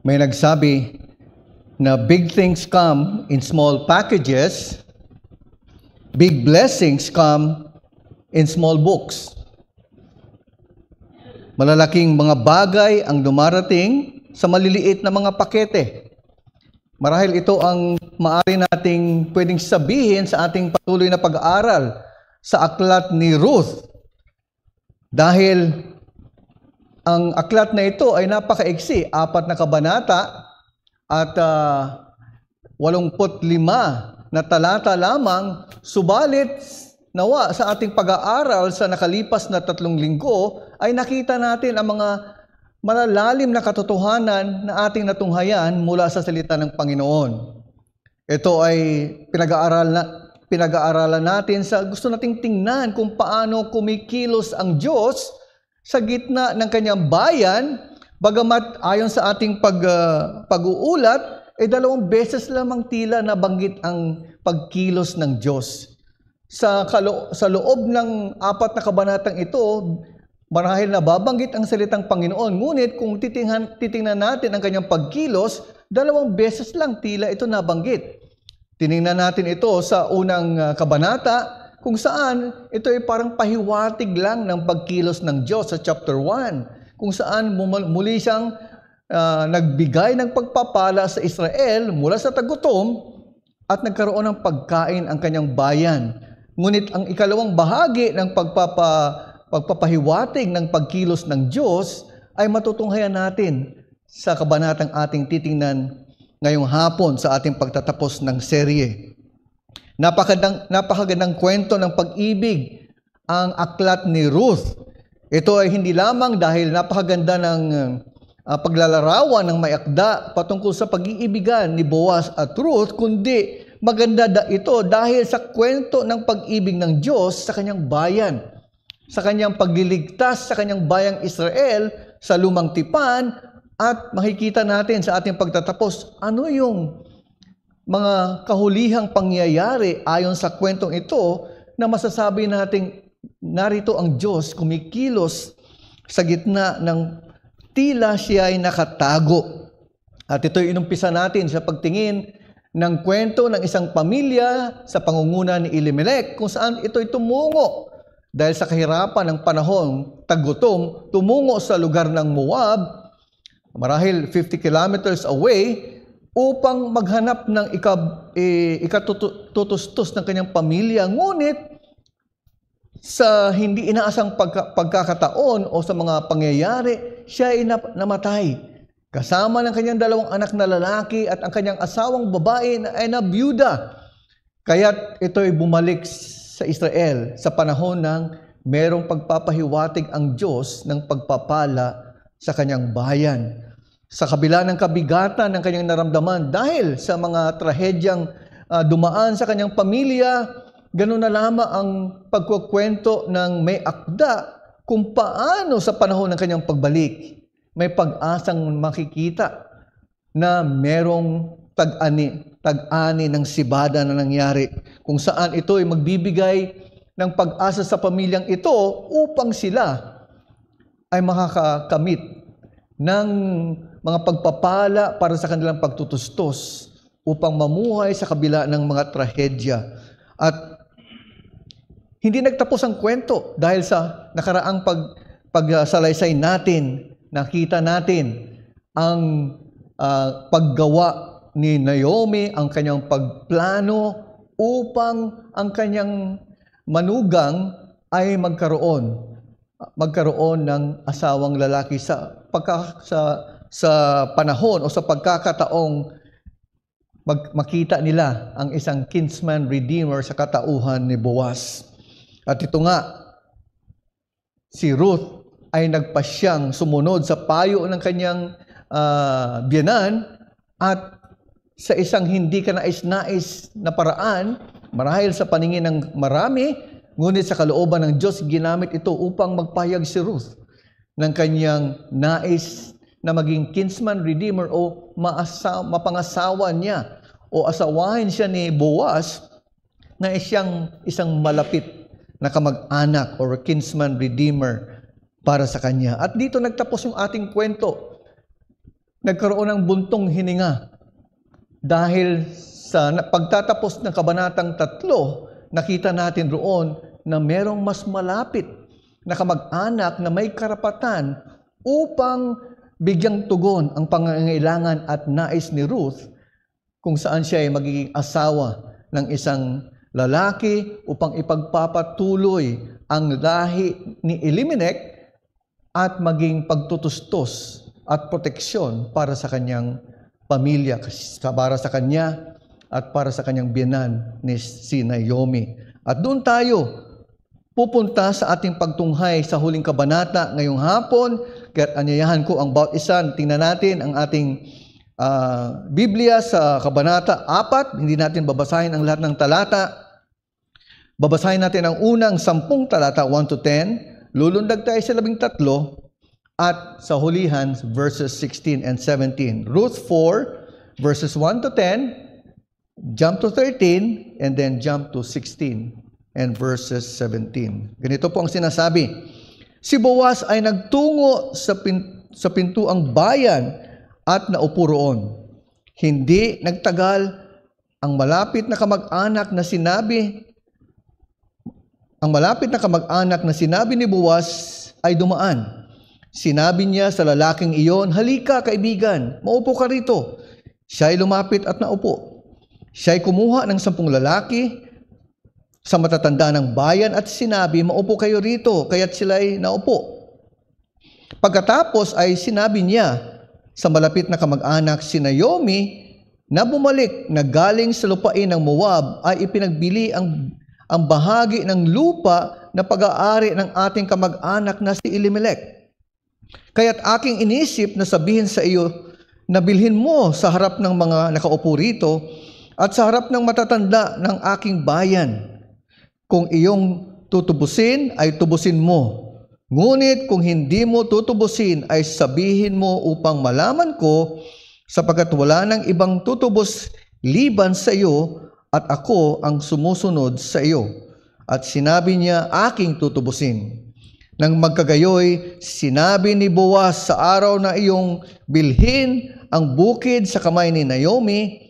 May nagsabi na big things come in small packages, big blessings come in small books. Malalaking mga bagay ang dumarating sa maliliit na mga pakete. Marahil ito ang maaari nating pwedeng sabihin sa ating patuloy na pag-aaral sa aklat ni Ruth. Dahil ang aklat na ito ay napakaiksi, 4 na kabanata at 85 na talata lamang, subalit nawa sa ating pag-aaral sa nakalipas na 3 linggo ay nakita natin ang mga malalalim na katotohanan na ating natunghayan mula sa salita ng Panginoon. Ito ay pinag-aaralan natin sa gusto nating tingnan kung paano kumikilos ang Diyos sa gitna ng kanyang bayan, bagamat ayon sa ating pag-uulat, ay 2 beses lamang tila nabanggit ang pagkilos ng Diyos. Sa loob ng 4 na kabanatang ito, marahil nababanggit ang salitang Panginoon, ngunit kung titingnan natin ang kanyang pagkilos, 2 beses lang tila ito nabanggit. Tiningnan natin ito sa unang kabanata, kung saan ito ay parang pahiwatig lang ng pagkilos ng Diyos sa chapter 1, kung saan muli siyang nagbigay ng pagpapala sa Israel mula sa tagutom at nagkaroon ng pagkain ang kanyang bayan. Ngunit ang ikalawang bahagi ng pagpapahiwatig ng pagkilos ng Diyos ay matutunghayan natin sa kabanatang ating titingnan ngayong hapon sa ating pagtatapos ng serye. Napakagandang kwento ng pag-ibig ang aklat ni Ruth. Ito ay hindi lamang dahil napakaganda ng paglalarawan ng may akda patungkol sa pag-iibigan ni Boaz at Ruth, kundi maganda ito dahil sa kwento ng pag-ibig ng Diyos sa kanyang bayan, sa kanyang pagliligtas sa kanyang bayang Israel sa lumang tipan, at makikita natin sa ating pagtatapos ano yung mga kahulihang pangyayari ayon sa kwentong ito na masasabi nating narito ang Diyos kumikilos sa gitna ng tila siya ay nakatago. At ito'y inumpisa natin sa pagtingin ng kwento ng isang pamilya sa pangunguna ni Elimelech, kung saan ito'y tumungo dahil sa kahirapan ng panahon taggutom, tumungo sa lugar ng Moab, marahil 50 kilometers away, upang maghanap ng ikatutustos ng kanyang pamilya. Ngunit sa hindi inaasang pagkakataon o sa mga pangyayari, siya ay namatay. Kasama ng kanyang 2 anak na lalaki at ang kanyang asawang babae ay nabiyuda. Kaya't ito ay bumalik sa Israel sa panahon ng merong pagpapahiwatig ang Diyos ng pagpapala sa kanyang bayan. Sa kabila ng kabigatan ng kanyang naramdaman dahil sa mga trahedyang dumaan sa kanyang pamilya, ganun na lamang ang pagkukwento ng may akda kung paano sa panahon ng kanyang pagbalik, may pag-asang makikita na merong tag-ani ng sibada na nangyari, kung saan ito ay magbibigay ng pag-asa sa pamilyang ito upang sila ay makakakamit ng mga pagpapala para sa kanilang pagtutustos upang mamuhay sa kabila ng mga trahedya. At hindi nagtapos ang kwento dahil sa nakaraang pagsalaysay natin, nakita natin ang paggawa ni Naomi, ang kanyang pagplano upang ang kanyang manugang ay magkaroon ng asawang lalaki sa panahon o sa pagkakataong makita nila ang isang kinsman redeemer sa katauhan ni Boaz. At ito nga, si Ruth ay nagpasyang sumunod sa payo ng kanyang biyanan at sa isang hindi kanais-nais na paraan, marahil sa paningin ng marami, ngunit sa kalooban ng Diyos, ginamit ito upang magpahayag si Ruth ng kanyang nais na maging kinsman redeemer o mapangasawa niya o asawahin siya ni Boaz na isang malapit na kamag-anak or kinsman redeemer para sa kanya. At dito nagtapos yung ating kwento. nagkaroon ng buntong hininga dahil sa pagtatapos ng Kabanatang 3, nakita natin roon na merong mas malapit na kamag-anak na may karapatan upang bigyang tugon ang pangangailangan at nais ni Ruth kung saan siya ay magiging asawa ng isang lalaki upang ipagpapatuloy ang lahi ni Elimelech at maging pagtutustos at proteksyon para sa kanyang pamilya, para sa kanya at para sa kanyang biyenan ni si Naomi. At doon tayo pupunta sa ating pagtunghay sa huling kabanata ngayong hapon. Kaya't anyayahan ko ang bawat isa. Tingnan natin ang ating Biblia sa Kabanata 4. Hindi natin babasahin ang lahat ng talata. Babasahin natin ang unang 10 talata, 1 to 10. Lulundag tayo sa 13 at sa hulihan, verses 16 and 17. Ruth 4, verses 1 to 10, jump to 13, and then jump to 16 and verses 17. Ganito po ang sinasabi. Si Boaz ay nagtungo sa pintuang bayan at naupo roon. Hindi nagtagal, ang malapit na kamag-anak na sinabi ni Boaz ay dumaan. Sinabi niya sa lalaking iyon, "Halika, kaibigan, maupo ka rito." Siya'y lumapit at naupo. Siya'y kumuha ng 10 lalaki sa matatanda ng bayan at sinabi, "Maupo kayo rito," kaya't sila'y naupo. Pagkatapos ay sinabi niya sa malapit na kamag-anak si Naomi na bumalik na galing sa lupain ng Moab ay ipinagbili ang bahagi ng lupa na pag-aari ng ating kamag-anak na si Elimelech. Kaya't aking inisip na sabihin sa iyo na bilhin mo sa harap ng mga nakaupo rito at sa harap ng matatanda ng aking bayan. Kung iyong tutubusin, ay tubusin mo. Ngunit kung hindi mo tutubusin, ay sabihin mo upang malaman ko, sapagkat wala ng ibang tutubos liban sa iyo at ako ang sumusunod sa iyo. At sinabi niya, aking tutubusin. Nang magkagayoy, sinabi ni Boaz sa araw na iyong bilhin ang bukid sa kamay ni Naomi,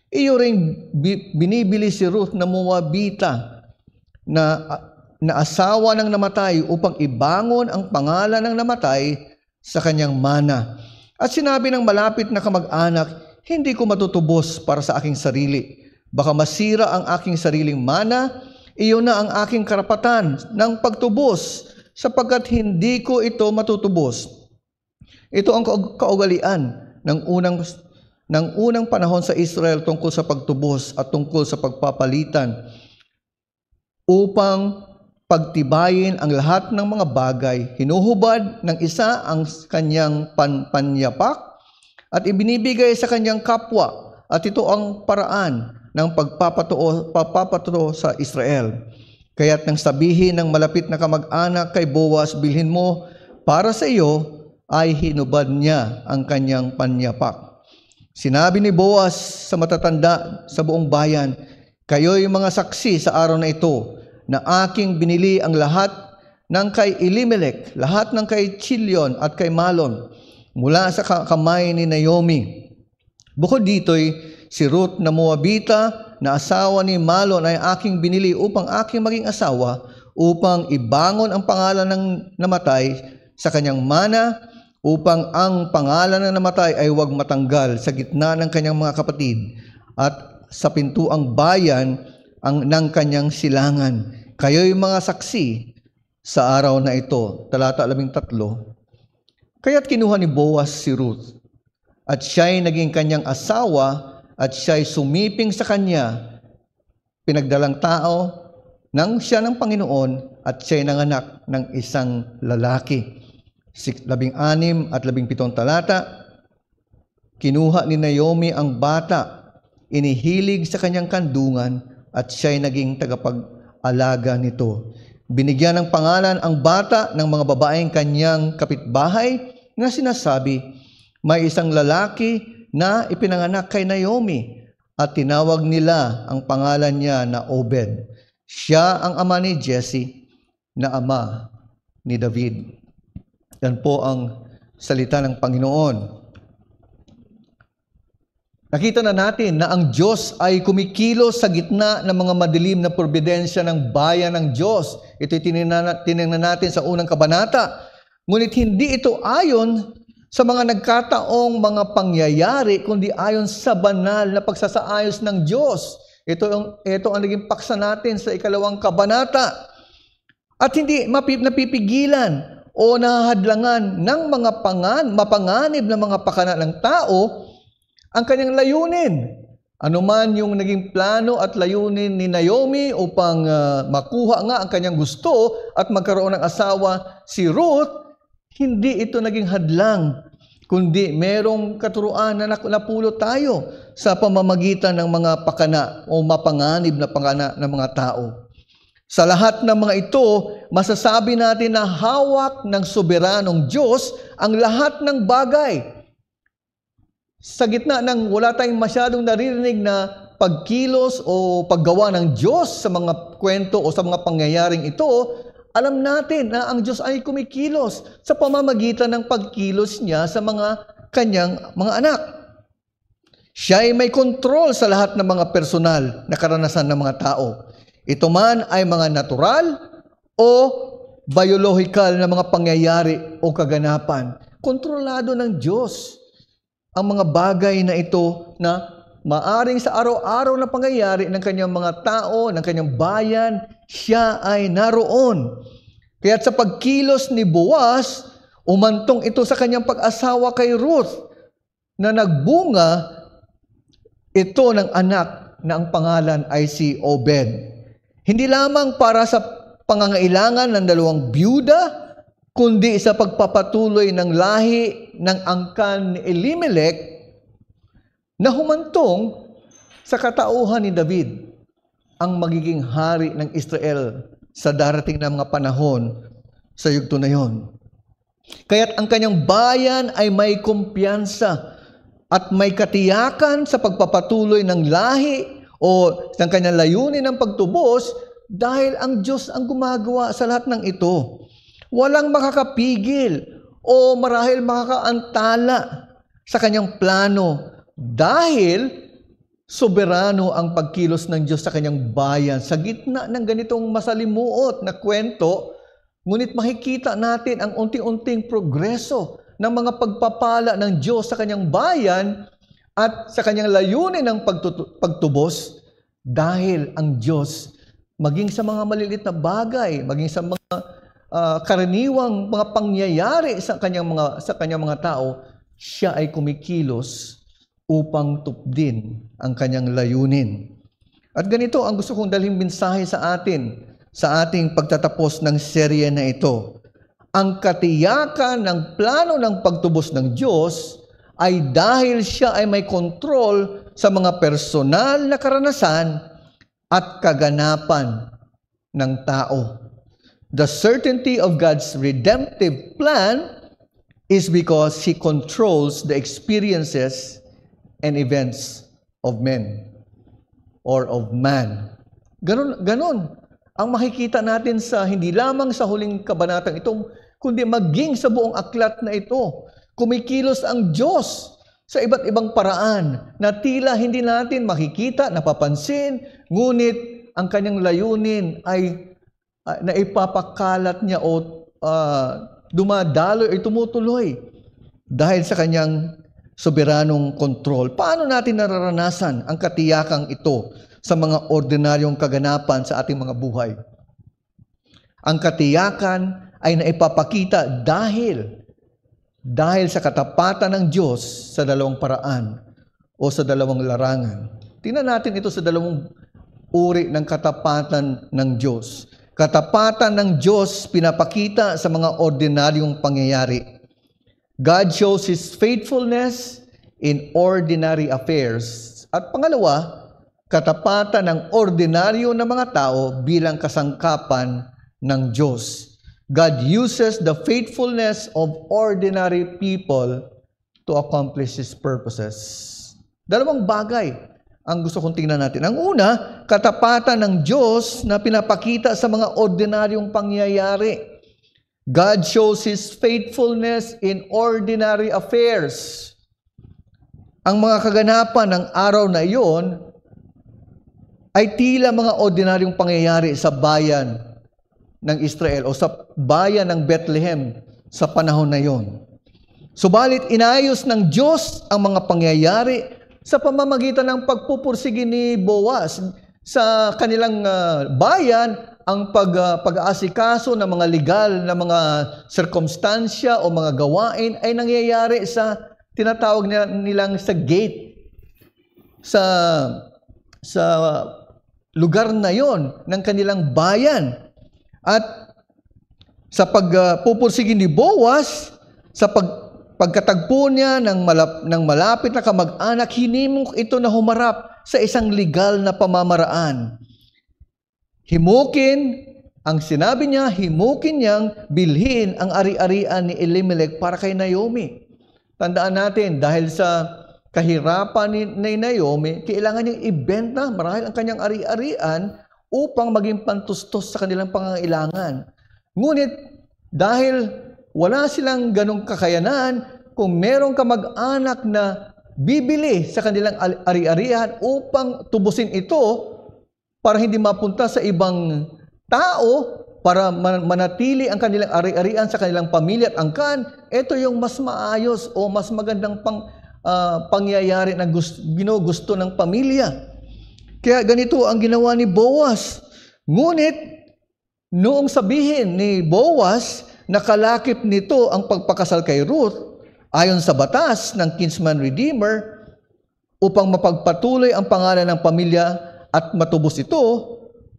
iyo ring binibili si Ruth na Moabita na asawa ng namatay upang ibangon ang pangalan ng namatay sa kanyang mana. At sinabi ng malapit na kamag-anak, hindi ko matutubos para sa aking sarili. Baka masira ang aking sariling mana, iyon na ang aking karapatan ng pagtubos, sapagkat hindi ko ito matutubos. Ito ang kaugalian ng unang panahon sa Israel tungkol sa pagtubos at tungkol sa pagpapalitan upang pagtibayin ang lahat ng mga bagay. Hinuhubad ng isa ang kanyang panyapak at ibinibigay sa kanyang kapwa, at ito ang paraan ng pagpapatuo sa Israel. Kaya't nang sabihin ng malapit na kamag-anak kay Boaz, bilhin mo para sa iyo, ay hinubad niya ang kanyang panyapak. Sinabi ni Boaz sa matatanda sa buong bayan, kayo'y mga saksi sa araw na ito na aking binili ang lahat ng kay Elimelech, lahat ng kay Chilion at kay Malon mula sa kamay ni Naomi. Bukod dito'y si Ruth na Moabita na asawa ni Malon ay aking binili upang aking maging asawa, upang ibangon ang pangalan ng namatay sa kanyang mana, upang ang pangalan ng namatay ay huwag matanggal sa gitna ng kanyang mga kapatid at sa pintuang bayan ng kanyang silangan. Kayo'y mga saksi sa araw na ito. Talata 13. Kaya't kinuha ni Boaz si Ruth, at siya'y naging kanyang asawa, at siya'y sumiping sa kanya, pinagdalang tao nang siya ng Panginoon, at siya'y nanganak ng isang lalaki. 16 at 17 talata. Kinuha ni Naomi ang bata, inihilig sa kanyang kandungan, at siya'y naging tagapag-alaga nito. Binigyan ng pangalan ang bata ng mga babaeng kanyang kapitbahay na sinasabi, may isang lalaki na ipinanganak kay Naomi, at tinawag nila ang pangalan niya na Obed. Siya ang ama ni Jesse na ama ni David. Yan po ang salita ng Panginoon. Nakita na natin na ang Diyos ay kumikilos sa gitna ng mga madilim na providensya ng bayan ng Diyos. Ito'y tinignan natin sa unang kabanata. Ngunit hindi ito ayon sa mga nagkataong mga pangyayari, kundi ayon sa banal na pagsasaayos ng Diyos. Ito ang naging paksa natin sa ikalawang kabanata. At hindi napipigilan o nahahadlangan ng mga mapanganib na mga pakana ng tao ang kanyang layunin. Ano man yung naging plano at layunin ni Naomi upang makuha nga ang kanyang gusto at magkaroon ng asawa si Ruth, hindi ito naging hadlang, kundi merong katuruan na napulot tayo sa pamamagitan ng mga pakana o mapanganib na pakana ng mga tao. Sa lahat ng mga ito, masasabi natin na hawak ng soberanong Diyos ang lahat ng bagay. Sa gitna ng wala tayong masyadong naririnig na pagkilos o paggawa ng Diyos sa mga kwento o sa mga pangyayaring ito, alam natin na ang Diyos ay kumikilos sa pamamagitan ng pagkilos niya sa mga kanyang mga anak. Siya ay may kontrol sa lahat ng mga personal na karanasan ng mga tao. Ito man ay mga natural o biological na mga pangyayari o kaganapan. Kontrolado ng Diyos ang mga bagay na ito na maaring sa araw-araw na pangyayari ng kanyang mga tao, ng kanyang bayan, siya ay naroon. Kaya't sa pagkilos ni Boaz, umantong ito sa kanyang pag-asawa kay Ruth, na nagbunga ito ng anak na ang pangalan ay si Obed. Hindi lamang para sa pangangailangan ng dalawang byuda, kundi sa pagpapatuloy ng lahi ng angkan ni Elimelech na humantong sa katauhan ni David ang magiging hari ng Israel sa darating na mga panahon sa yugto na yon. Kaya't ang kanyang bayan ay may kumpiyansa at may katiyakan sa pagpapatuloy ng lahi o ng kanyang layunin ng pagtubos dahil ang Diyos ang gumagawa sa lahat ng ito. Walang makakapigil o marahil makakaantala sa kanyang plano dahil soberano ang pagkilos ng Diyos sa kanyang bayan. Sa gitna ng ganitong masalimuot na kwento, ngunit makikita natin ang unti-unting progreso ng mga pagpapala ng Diyos sa kanyang bayan at sa kanyang layunin ng pagtubos dahil ang Diyos, maging sa mga maliliit na bagay, maging sa mga karaniwang mga pangyayari sa kanyang mga tao, siya ay kumikilos upang tupdin ang kanyang layunin. At ganito ang gusto kong dalhin mensahe sa atin sa ating pagtatapos ng serye na ito. Ang katiyakan ng plano ng pagtubos ng Diyos ay dahil siya ay may kontrol sa mga personal na karanasan at kaganapan ng tao. The certainty of God's redemptive plan is because He controls the experiences and events of men or of man. Ganon ang makikita natin sa hindi lamang sa huling kabanatang ito, kundi maging sa buong aklat na ito. Kumikilos ang Diyos sa iba't ibang paraan na tila hindi natin makikita, napapansin, ngunit ang kanyang layunin ay na ipapakalat niya o dumadaloy ay tumutuloy dahil sa kanyang soberanong kontrol. Paano natin nararanasan ang katiyakang ito sa mga ordinaryong kaganapan sa ating mga buhay? Ang katiyakan ay naipapakita dahil sa katapatan ng Diyos sa dalawang paraan o sa dalawang larangan. Tingnan natin ito sa dalawang uri ng katapatan ng Diyos. Katapatan ng Diyos pinapakita sa mga ordinaryong pangyayari. God shows His faithfulness in ordinary affairs. At pangalawa, katapatan ng ordinaryo ng mga tao bilang kasangkapan ng Diyos. God uses the faithfulness of ordinary people to accomplish His purposes. Dalawang bagay ang gusto kong tingnan natin. Ang una, katapatan ng Diyos na pinapakita sa mga ordinaryong pangyayari. God shows His faithfulness in ordinary affairs. ang mga kaganapan ng araw na iyon ay tila mga ordinaryong pangyayari sa bayan ng Israel o sa bayan ng Bethlehem sa panahon na iyon. Subalit inayos ng Diyos ang mga pangyayari sa pamamagitan ng pagpupursige ni Boaz sa kanilang bayan. Ang pag-aasikaso ng mga legal na mga sirkumstansya o mga gawain ay nangyayari sa tinatawag nilang sa gate, sa lugar na yon ng kanilang bayan. At sa pagpupursige ni Boaz, sa pagkatagpo niya ng malapit na kamag-anak, hinimok ito na humarap sa isang legal na pamamaraan. Ang sinabi niya, himukin niyang bilhin ang ari-arian ni Elimelech para kay Naomi. Tandaan natin, dahil sa kahirapan ni Naomi, kailangan niyang ibenta marahil ang kanyang ari-arian upang maging pantustos sa kanilang pangangailangan. Ngunit, dahil wala silang ganong kakayanan, kung merong kamag-anak na bibili sa kanilang ari-arian upang tubusin ito, para hindi mapunta sa ibang tao, para manatili ang kanilang ari-arian sa kanilang pamilya at angkan, ito yung mas maayos o mas magandang pangyayari na ginugusto ng pamilya. Kaya ganito ang ginawa ni Boaz. Ngunit, noong sabihin ni Boaz, nakalakip nito ang pagpakasal kay Ruth, ayon sa batas ng kinsman redeemer, upang mapagpatuloy ang pangalan ng pamilya at matubos ito,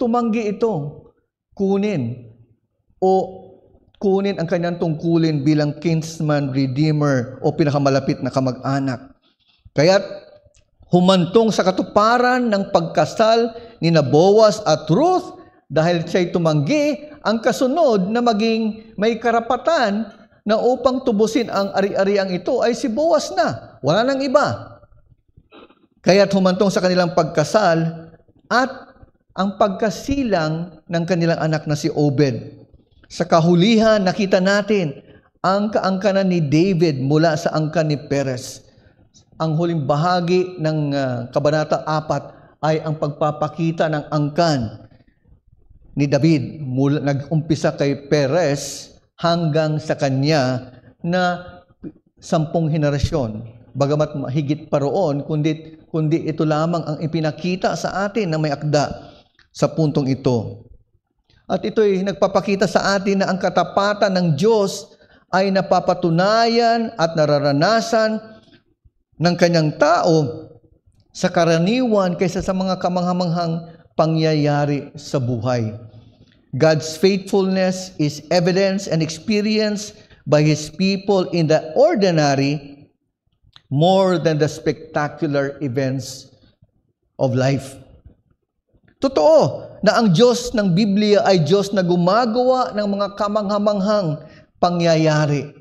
tumanggi ito, kunin ang kanyang tungkulin bilang kinsman redeemer o pinakamalapit na kamag-anak. Kaya't humantong sa katuparan ng pagkasal ni Boaz at Ruth dahil siya'y tumanggi, ang kasunod na maging may karapatan na upang tubusin ang ari-ariang ito ay si Boaz na, wala nang iba. Kaya't humantong sa kanilang pagkasal at ang pagkasilang ng kanilang anak na si Obed. Sa kahulihan, nakita natin ang kaangkanan ni David mula sa angkan ni Perez. Ang huling bahagi ng Kabanata 4 ay ang pagpapakita ng angkan ni David. Nag-umpisa kay Perez hanggang sa kanya na 10 henerasyon. Bagamat higit pa roon, kundi ito lamang ang ipinakita sa atin na may akda sa puntong ito. At ito'y nagpapakita sa atin na ang katapatan ng Diyos ay napapatunayan at nararanasan ng kanyang tao sa karaniwan kaysa sa mga kamanghamanghang pangyayari sa buhay. God's faithfulness is evidenced and experienced by His people in the ordinary more than the spectacular events of life. Totoo na ang Diyos ng Biblia ay Diyos na gumagawa ng mga kamanghamanghang pangyayari.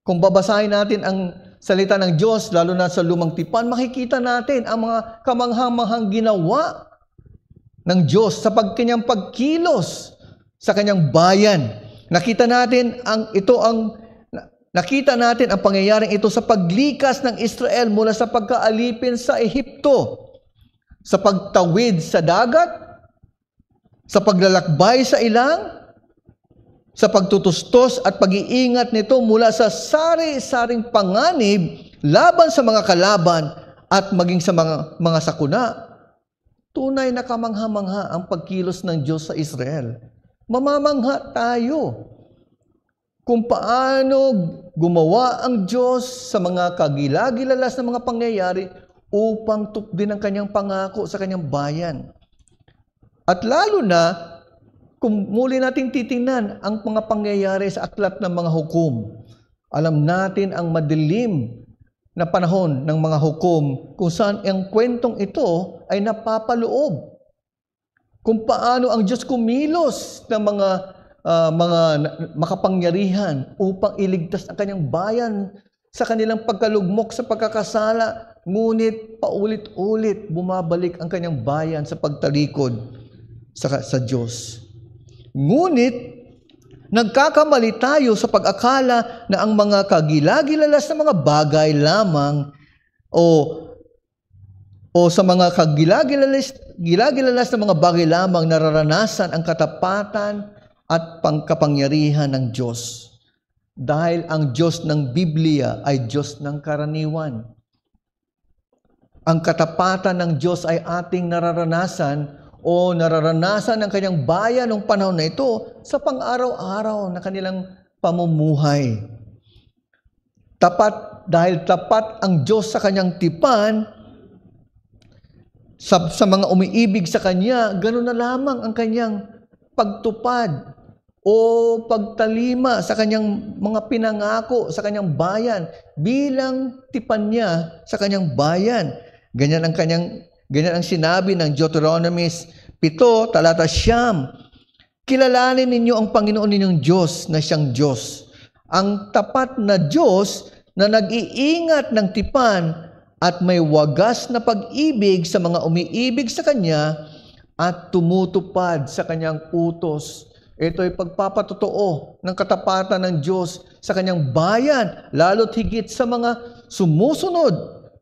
Kung babasahin natin ang salita ng Diyos, lalo na sa Lumang Tipan, makikita natin ang mga kamanghamanghang ginawa ng Diyos sa kanyang pagkilos sa kanyang bayan. Nakita natin ang pangyayaring ito sa paglikas ng Israel mula sa pagkaalipin sa Ehipto, sa pagtawid sa dagat, sa paglalakbay sa ilang, sa pagtutustos at pag-iingat nito mula sa sari-saring panganib laban sa mga kalaban at maging sa mga sakuna. Tunay na kamangha-mangha ang pagkilos ng Diyos sa Israel. Mamamangha tayo kung paano gumawa ang Diyos sa mga kagilagilalas na mga pangyayari upang tupdin ang kanyang pangako sa kanyang bayan. At lalo na, kung muli nating titingnan ang mga pangyayari sa aklat ng mga hukom, alam natin ang madilim na panahon ng mga hukom kung saan ang kwentong ito ay napapaloob. Kung paano ang Diyos kumilos ng mga makapangyarihan upang iligtas ang kanyang bayan sa kanilang pagkalugmok sa pagkakasala, ngunit paulit-ulit bumabalik ang kanyang bayan sa pagtalikod sa Diyos. Ngunit nagkakamali tayo sa pag-akala na ang mga kagilagilalas na mga bagay lamang o sa mga gilagilalas na mga bagay lamang nararanasan ang katapatan at pangkapangyarihan ng Diyos. Dahil ang Diyos ng Biblia ay Diyos ng karaniwan. Ang katapatan ng Diyos ay ating nararanasan o nararanasan ng kanyang bayan noong panahon na ito sa pang-araw-araw na kanilang pamumuhay. Tapat, dahil tapat ang Diyos sa kanyang tipan, sa mga umiibig sa Kanya, ganoon na lamang ang kanyang pagtupad o pagtalima sa kanyang mga pinangako sa kanyang bayan bilang tipan niya sa kanyang bayan. Ganyan ang sinabi ng Deuteronomy 7, talata 9. Kilalanin ninyo ang Panginoon ninyong Diyos na siyang Diyos, ang tapat na Diyos na nag-iingat ng tipan at may wagas na pag-ibig sa mga umiibig sa Kanya at tumutupad sa Kanyang utos. Ito ay pagpapatotoo ng katapatan ng Diyos sa Kanyang bayan, lalo't higit sa mga sumusunod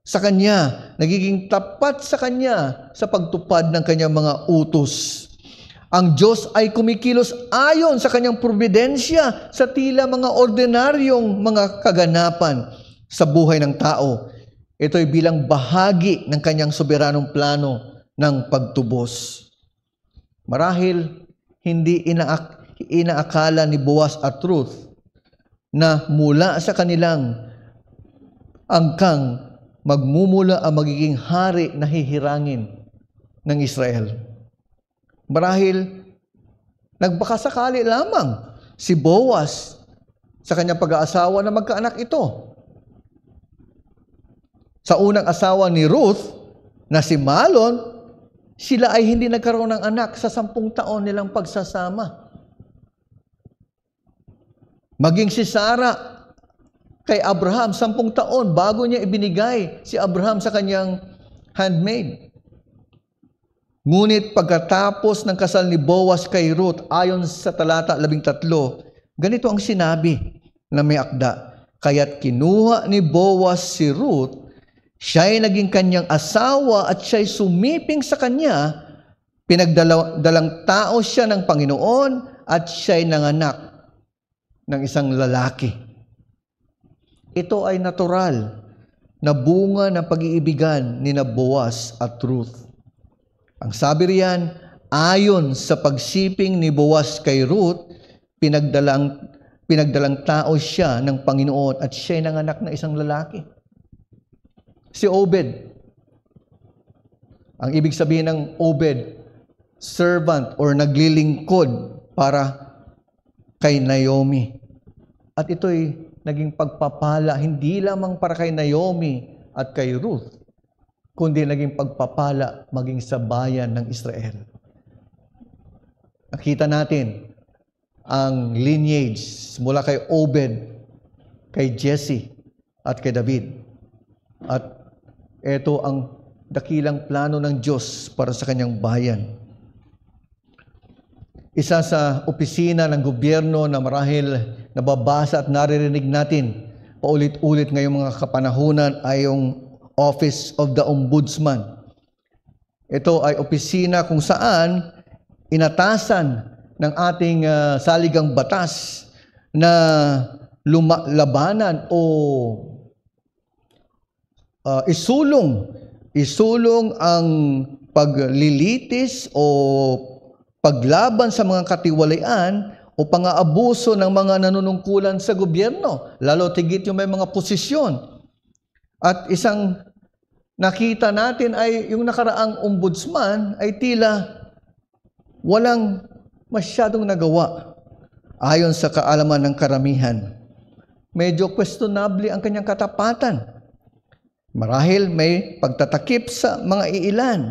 sa Kanya, nagiging tapat sa Kanya sa pagtupad ng Kanyang mga utos. Ang Diyos ay kumikilos ayon sa Kanyang providensya sa tila mga ordinaryong mga kaganapan sa buhay ng tao. Ito ay bilang bahagi ng Kanyang soberanong plano ng pagtubos. Marahil hindi inaakala ni Boaz at Ruth na mula sa kanilang angkang magmumula ang magiging hari na hihirangin ng Israel. Marahil nagbakasakali lamang si Boaz sa kanyang pag-aasawa na magkaanak ito. Sa unang asawa ni Ruth na si Malon, sila ay hindi nagkaroon ng anak sa 10 taon nilang pagsasama. Maging si Sarah kay Abraham, 10 taon bago niya ibinigay si Abraham sa kanyang handmaid. Ngunit pagkatapos ng kasal ni Boaz kay Ruth, ayon sa talata 13, ganito ang sinabi na may akda. Kaya't kinuha ni Boaz si Ruth, siya'y naging kanyang asawa at siya'y sumiping sa kanya, pinagdalang tao siya ng Panginoon at siya'y nanganak ng isang lalaki. Ito ay natural na bunga ng pag-iibigan ni Boaz at Ruth. Ang sabi riyan, ayon sa pagsiping ni Boaz kay Ruth, pinagdalang tao siya ng Panginoon at siya'y nanganak na isang lalaki. Si Obed. Ang ibig sabihin ng Obed, servant or naglilingkod para kay Naomi. At ito'y naging pagpapala, hindi lamang para kay Naomi at kay Ruth, kundi naging pagpapala maging sa bayan ng Israel. Nakita natin ang lineage mula kay Obed, kay Jesse, at kay David. At ito ang dakilang plano ng Diyos para sa kanyang bayan. Isa sa opisina ng gobyerno na marahil nababasa at naririnig natin paulit-ulit ngayong mga kapanahunan ay yung Office of the Ombudsman. Ito ay opisina kung saan inatasan ng ating saligang batas na labanan o isulong ang paglilitis o paglaban sa mga katiwalian o pang-aabuso ng mga nanunungkulan sa gobyerno, lalo tigit yung may mga posisyon. At isang nakita natin ay yung nakaraang ombudsman ay tila walang masyadong nagawa ayon sa kaalaman ng karamihan. Medyo questionable ang kanyang katapatan. Marahil may pagtatakip sa mga iilan.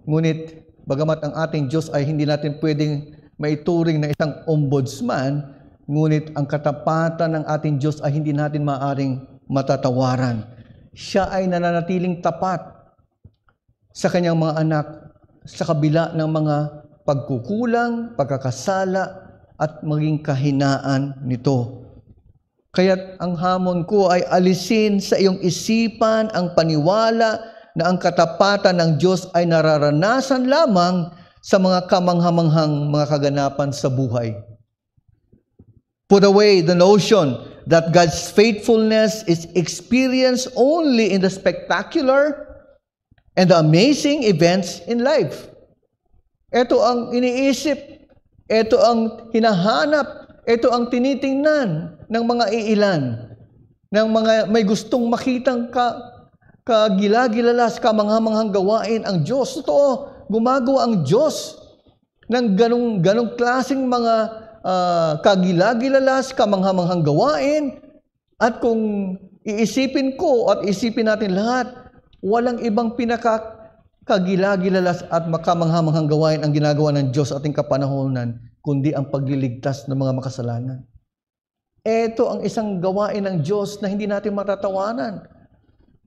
Ngunit, bagamat ang ating Diyos ay hindi natin pwedeng maituring na isang ombudsman, ngunit ang katapatan ng ating Diyos ay hindi natin maaring matatawaran. Siya ay nananatiling tapat sa kanyang mga anak sa kabila ng mga pagkukulang, pagkakasala, at maging kahinaan nito. Kaya't ang hamon ko ay alisin sa iyong isipan ang paniwala na ang katapatan ng Diyos ay nararanasan lamang sa mga kamanghamanghang mga kaganapan sa buhay. Put away the notion that God's faithfulness is experienced only in the spectacular and the amazing events in life. Ito ang iniisip, ito ang hinahanap, ito ang tinitingnan ng mga iilan, ng mga may gustong makitang kagila-gilalas, kamanghamanghang gawain ang Diyos. Totoo, gumagawa ang Diyos ng ganong klaseng mga kagila-gilalas, kamanghamanghang gawain. At kung iisipin ko at isipin natin lahat, walang ibang pinakagila-gilalas at makamanghamanghang gawain ang ginagawa ng Diyos sa ating kapanahonan, kundi ang pagliligtas ng mga makasalanan. Ito ang isang gawain ng Diyos na hindi natin matatawanan.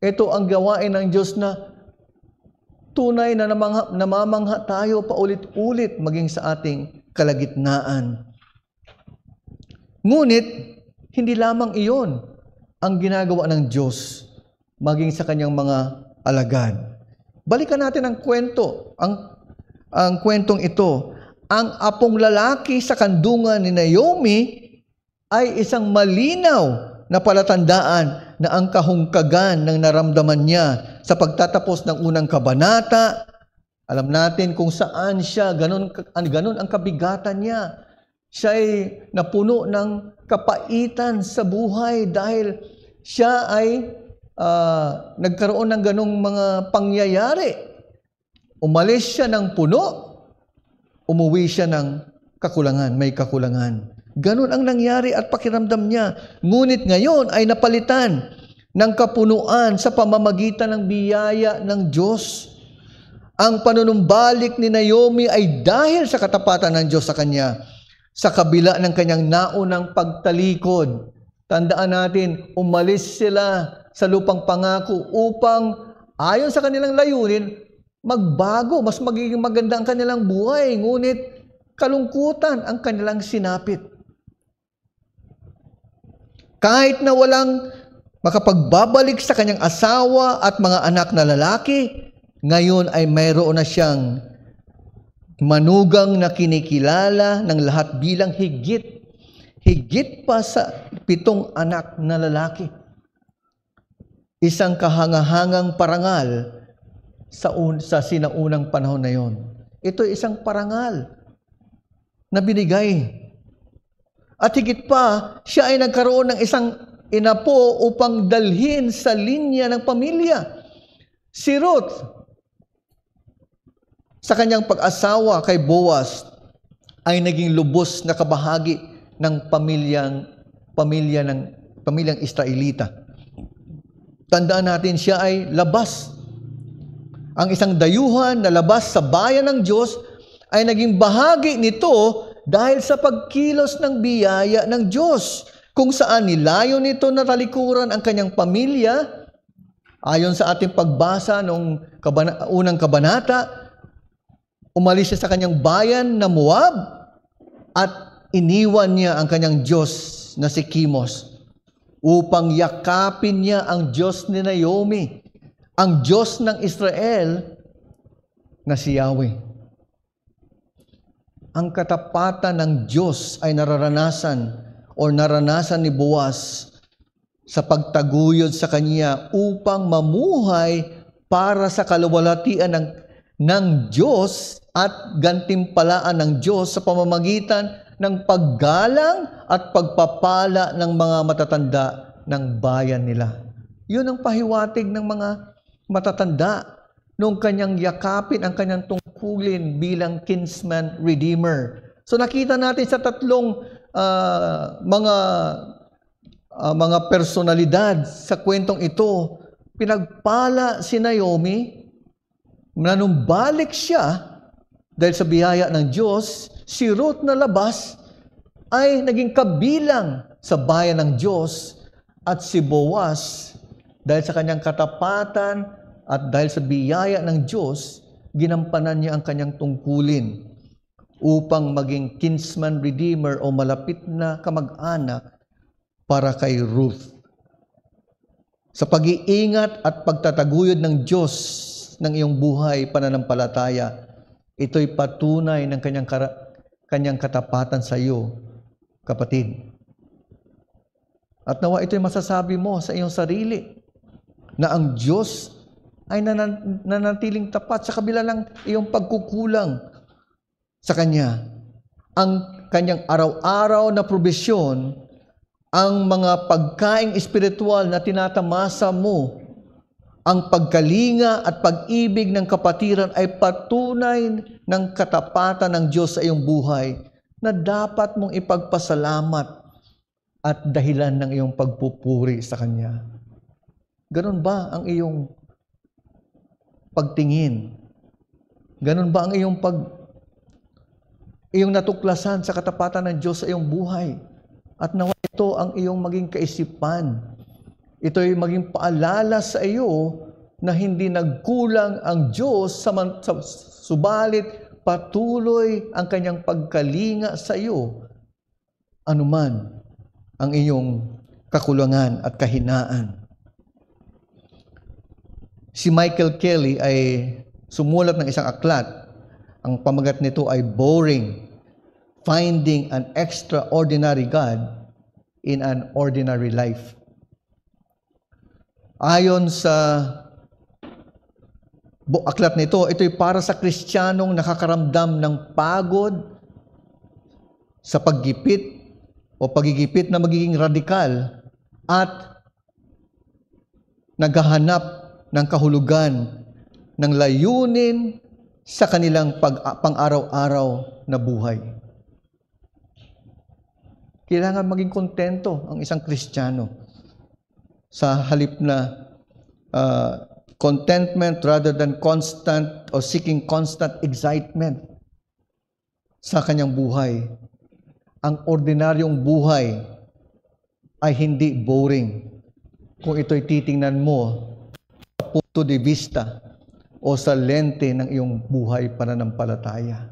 Ito ang gawain ng Diyos na tunay na namamangha tayo paulit-ulit maging sa ating kalagitnaan. Ngunit, hindi lamang iyon ang ginagawa ng Diyos maging sa kanyang mga alagad. Balikan natin ang kwento, ang kwentong ito. Ang apong lalaki sa kandungan ni Naomi ay isang malinaw na palatandaan na ang kahungkagan ng naramdaman niya sa pagtatapos ng unang kabanata. Alam natin kung saan siya, ganun ang kabigatan niya. Siya ay napuno ng kapaitan sa buhay dahil siya ay nagkaroon ng ganong mga pangyayari. Umalis siya ng puno, umuwi siya ng kakulangan, may kakulangan. Ganon ang nangyari at pakiramdam niya. Ngunit ngayon ay napalitan ng kapunuan sa pamamagitan ng biyaya ng Diyos. Ang panunumbalik ni Naomi ay dahil sa katapatan ng Diyos sa kanya, sa kabila ng kanyang naunang pagtalikod. Tandaan natin, umalis sila sa lupang pangako upang ayon sa kanilang layunin, magbago, mas magiging maganda ang kanilang buhay. Ngunit kalungkutan ang kanilang sinapit. Kahit na walang makapagbabalik sa kanyang asawa at mga anak na lalaki, ngayon ay mayroon na siyang manugang na kinikilala ng lahat bilang higit pa sa 7 anak na lalaki. Isang kahangahangang parangal sa sinaunang panahon na yon. Ito ay isang parangal na binigay. At higit pa, siya ay nagkaroon ng isang inapo upang dalhin sa linya ng pamilya. Si Ruth, sa kanyang pag-asawa kay Boaz, ay naging lubos na kabahagi ng pamilyang Israelita. Tandaan natin, siya ay labas. Ang isang dayuhan na labas sa bayan ng Diyos ay naging bahagi nito dahil sa pagkilos ng biyaya ng Diyos, kung saan nilayo nito na talikuran ang kanyang pamilya. Ayon sa ating pagbasa noong unang kabanata, umalis siya sa kanyang bayan na Moab at iniwan niya ang kanyang Diyos na si Kimos upang yakapin niya ang Diyos ni Naomi, ang Diyos ng Israel na si Yahweh. Ang katapatan ng Diyos ay naranasan ni Boaz sa pagtaguyod sa kanya upang mamuhay para sa kaluwalhatian ng Diyos at gantimpalaan ng Diyos sa pamamagitan ng paggalang at pagpapala ng mga matatanda ng bayan nila. Yun ang pahiwatig ng mga matatanda nung kanyang yakapin ang kanyang tungkulin bilang kinsman redeemer. So nakita natin sa tatlong mga personalidad sa kwentong ito, pinagpala si Naomi, nanumbalik siya dahil sa biyaya ng Diyos. Si Ruth na labas ay naging kabilang sa bayan ng Diyos, at si Boaz dahil sa kanyang katapatan at dahil sa biyaya ng Diyos, ginampanan niya ang kanyang tungkulin upang maging kinsman redeemer o malapit na kamag-anak para kay Ruth. Sa pag-iingat at pagtataguyod ng Diyos ng iyong buhay pananampalataya, ito'y patunay ng kanyang katapatan sa iyo, kapatid. At nawa ito'y masasabi mo sa iyong sarili na ang Diyos ay nanatiling tapat sa kabila ng iyong pagkukulang sa Kanya. Ang Kanyang araw-araw na probisyon, ang mga pagkaing espiritual na tinatamasa mo, ang pagkalinga at pag-ibig ng kapatiran ay patunay ng katapatan ng Diyos sa iyong buhay na dapat mong ipagpasalamat at dahilan ng iyong pagpupuri sa Kanya. Ganon ba ang iyong pagtingin? Ganon ba ang iyong natuklasan sa katapatan ng Diyos sa iyong buhay? At nawa ito ang iyong maging kaisipan. Ito'y maging paalala sa iyo na hindi nagkulang ang Diyos, subalit patuloy ang Kanyang pagkalinga sa iyo, anuman ang iyong kakulangan at kahinaan. Si Michael Kelly ay sumulat ng isang aklat. Ang pamagat nito ay Boring, Finding an Extraordinary God in an Ordinary Life. Ayon sa aklat nito, ito'y para sa Kristiyanong nakakaramdam ng pagod sa paggipit o pagigipit na magiging radikal at naghahanap ng kahulugan ng layunin sa kanilang pang-araw-araw na buhay. Kailangan maging kontento ang isang Kristiyano sa halip na contentment rather than constant or seeking constant excitement sa kanyang buhay. Ang ordinaryong buhay ay hindi boring kung ito'y titingnan mo sa punto de vista o sa lente ng iyong buhay pananampalataya.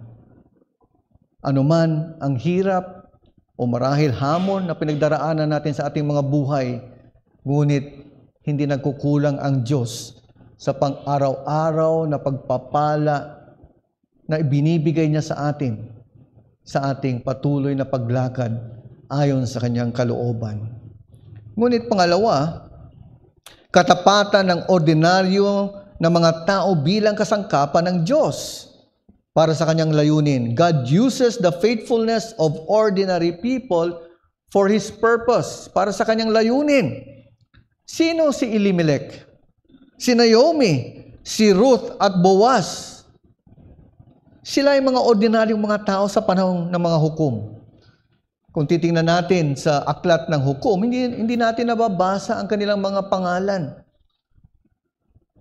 Anuman ang hirap o marahil hamon na pinagdaraanan natin sa ating mga buhay, ngunit hindi nagkukulang ang Diyos sa pang-araw-araw na pagpapala na ibinibigay niya sa atin sa ating patuloy na paglakad ayon sa kanyang kalooban. Ngunit pangalawa, katapatan ng ordinaryo na mga tao bilang kasangkapan ng Diyos para sa kanyang layunin. God uses the faithfulness of ordinary people for His purpose, para sa kanyang layunin. Sino si Elimelech? Si Naomi, si Ruth at Boaz. Sila ay mga ordinaryong mga tao sa panahon ng mga hukom. Kung titingnan natin sa aklat ng hukom, hindi natin nababasa ang kanilang mga pangalan.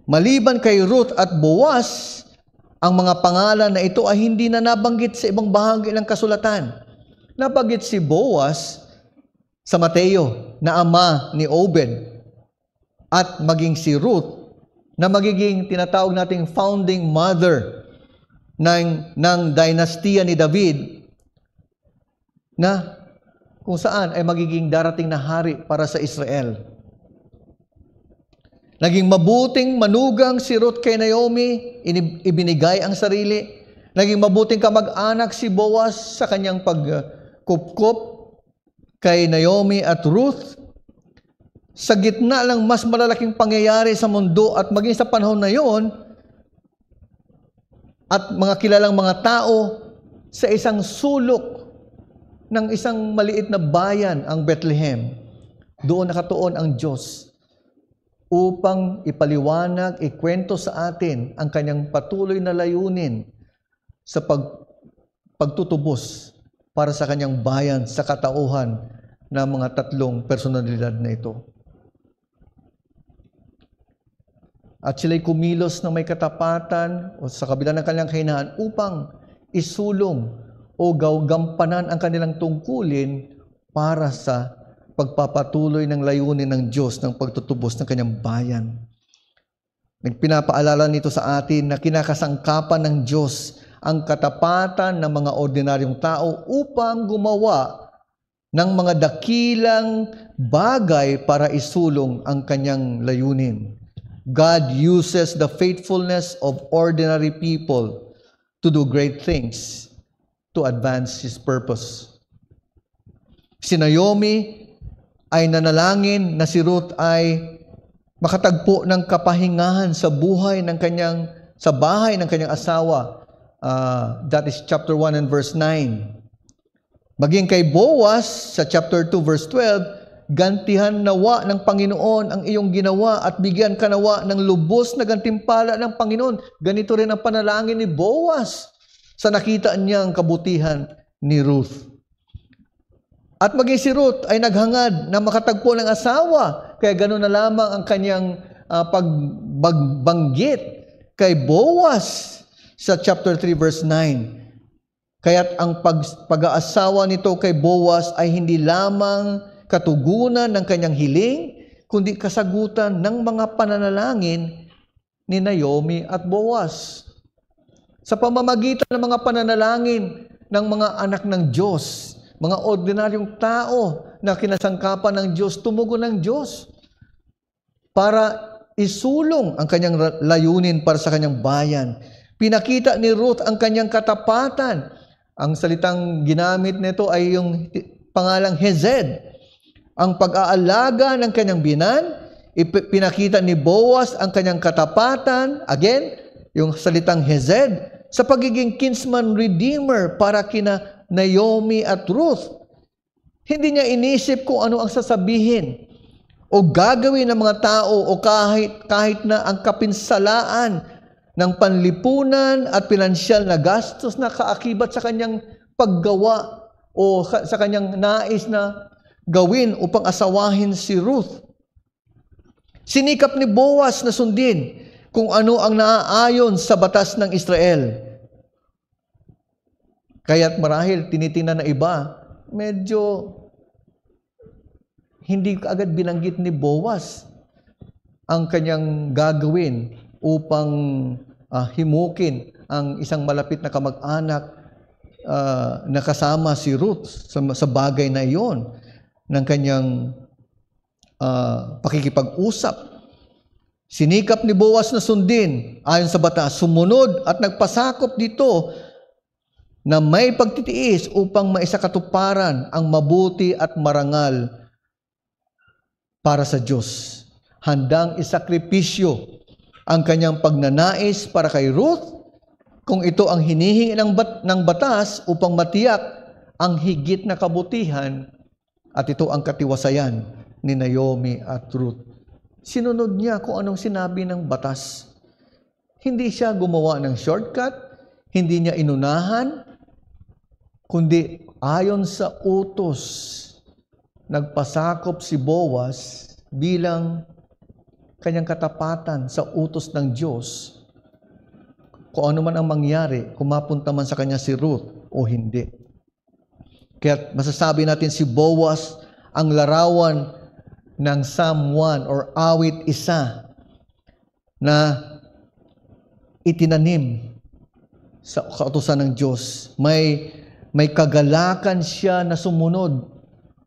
Maliban kay Ruth at Boaz, ang mga pangalan na ito ay hindi na nabanggit sa ibang bahagi ng kasulatan. Nabanggit si Boaz sa Mateo na ama ni Obed at maging si Ruth na magiging tinatawag nating founding mother ng dinastiya ni David na kung saan ay magiging darating na hari para sa Israel. Naging mabuting manugang si Ruth kay Naomi, ibinigay ang sarili. Naging mabuting kamag-anak si Boaz sa kanyang pagkupkup kay Naomi at Ruth. Sa gitna ng mas malalaking pangyayari sa mundo at maging sa panahon na yon, at mga kilalang mga tao sa isang sulok ng isang maliit na bayan, ang Bethlehem. Doon nakatuon ang Diyos upang ipaliwanag, ikwento sa atin ang kanyang patuloy na layunin sa pagtutubos para sa kanyang bayan sa katauhan ng mga tatlong personalidad na ito. At sila'y kumilos na may katapatan o sa kabila ng kanilang kahinaan upang isulong o gampanan ang kanilang tungkulin para sa pagpapatuloy ng layunin ng Diyos ng pagtutubos ng kanyang bayan. Nagpinapaalala nito sa atin na kinakasangkapan ng Diyos ang katapatan ng mga ordinaryong tao upang gumawa ng mga dakilang bagay para isulong ang kanyang layunin. God uses the faithfulness of ordinary people to do great things to advance His purpose. Si Naomi ay nanalangin na si Ruth ay makatagpo ng kapahingahan sa bahay ng kanyang asawa. That is chapter 1 and verse 9. Maging kay Boaz sa chapter 2 verse 12, gantihan nawa ng Panginoon ang iyong ginawa at bigyan ka nawa ng lubos na gantimpala ng Panginoon. Ganito rin ang panalangin ni Boaz sa nakita niyang kabutihan ni Ruth. At maging si Ruth ay naghangad na makatagpo ng asawa. Kaya gano'n na lamang ang kanyang pagbanggit kay Boaz sa chapter 3 verse 9. Kaya't ang pag-aasawa nito kay Boaz ay hindi lamang katugunan ng kanyang hiling, kundi kasagutan ng mga pananalangin ni Naomi at Boaz. Sa pamamagitan ng mga pananalangin ng mga anak ng Diyos, mga ordinaryong tao na kinasangkapan ng Diyos, tumugon ng Diyos para isulong ang kanyang layunin para sa kanyang bayan. Pinakita ni Ruth ang kanyang katapatan. Ang salitang ginamit nito ay yung pangalang Hesed. Ang pag-aalaga ng kanyang binan, pinakita ni Boaz ang kanyang katapatan, again, yung salitang Hesed, sa pagiging kinsman redeemer para kina Naomi at Ruth. Hindi niya inisip kung ano ang sasabihin o gagawin ng mga tao o kahit na ang kapinsalaan ng panlipunan at pinansyal na gastos na kaakibat sa kanyang paggawa o sa kanyang nais na gawin upang asawahin si Ruth. Sinikap ni Boaz na sundin kung ano ang naaayon sa batas ng Israel. Kaya't marahil tinitingnan na iba, medyo hindi agad binanggit ni Boaz ang kanyang gagawin upang himukin ang isang malapit na kamag-anak na kasama si Ruth sa bagay na iyon ng kanyang pakikipag-usap. Sinikap ni Boaz na sundin ayon sa batas, sumunod at nagpasakop dito na may pagtitiis upang maisakatuparan ang mabuti at marangal para sa Diyos. Handang isakripisyo ang kanyang pagnanais para kay Ruth kung ito ang hinihingi ng batas upang matiyak ang higit na kabutihan at ito ang katiwasayan ni Naomi at Ruth. Sinunod niya kung anong sinabi ng batas. Hindi siya gumawa ng shortcut, hindi niya inunahan, kundi ayon sa utos, nagpasakop si Boaz bilang kanyang katapatan sa utos ng Diyos. Kung ano man ang mangyari, kung mapunta man sa kanya si Ruth o hindi. Kaya masasabi natin si Boaz ang larawan ng Psalm 1 or awit 1 na itinanim sa kautusan ng Diyos. May kagalakan siya na sumunod